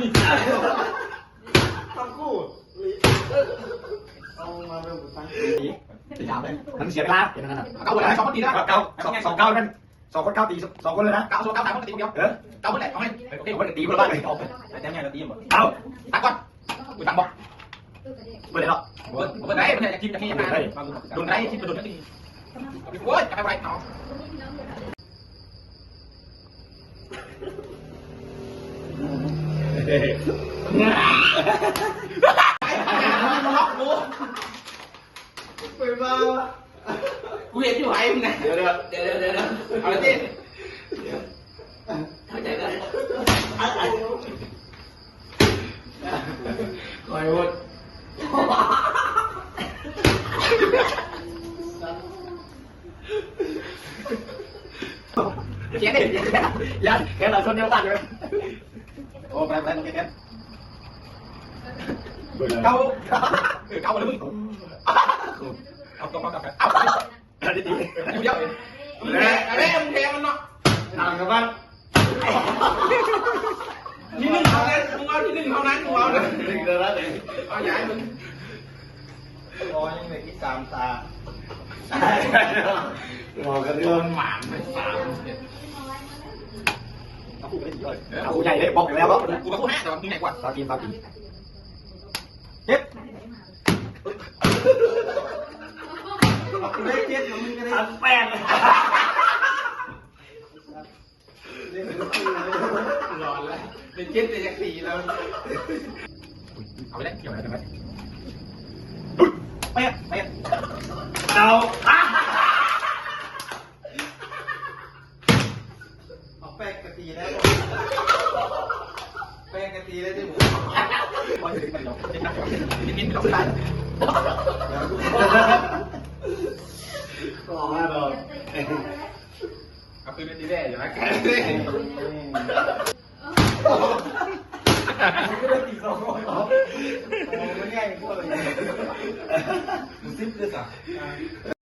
นี่ทั้งคู่เอามาเป็นบุตรทั้งคู่ตีถามเลยมันเสียเวลาอย่างนั้นเก้าเลย2 คนตีนะเก้า2 เก้านั่น2 คนเก้าตี2 คนเลยนะเก้า3 คนตีคนเดียวเก้าคนแหละเอาไงโอเคคนตีคนละบ้านเลยแต่แม่เราตีหมดเอาตักก่อนกูตักบอกเปิดเลยเนาะเปิดไหนมันจะกินจะกินยังไงโดนไหนที่โดนที่โอ้ยจะไปไหนเนาะไปบ้ากูเห็นอยู่ไหนมึงนะเดี๋ยวเอาเลยดิเข้าใจได้คอยวุ้นเจ๊ดิยันแกเราชนเดียวกันเลยโอ้ไปโอเคแกเก้าเลยมึงเอาตัวมากับกันเอาดีดีอยู่เดียวอะไรมึงแทงมันเนาะทางกับบ้านนี่1 เท่านั้นมึงเอาที่1 เท่านั้นมึงเอาเลย1เดือนละเลยเอาใหญ่มึงรอยังไงที่3 ตาหมอกันเรื่องหมานไม่3เอาคู่ไปดิเอาคู่ใหญ่เลยบอกอยู่แล้วบอกกูกับคู่5แต่ว่ามึงใหญ่กว่าตากินเจ็บเจ็บมึงก็ได้ทำแป้งร้อนแล้วเป็นเจ็บแต่จาก4แล้วเอาไปได้เกี่ยวอะไรกันไหมแป้งเอาแป้งกะทิแล้วแป้งกะทิแล้วที่หมูพอจะถึงมันหรอกกินเราไม่ได้ก็มาดอกเอาคืนเป็นดีแน่อยู่นะแกไม่ได้ตี2 คนหรอไม่ง่ายพวกอะไรมึงซิปเลยสัก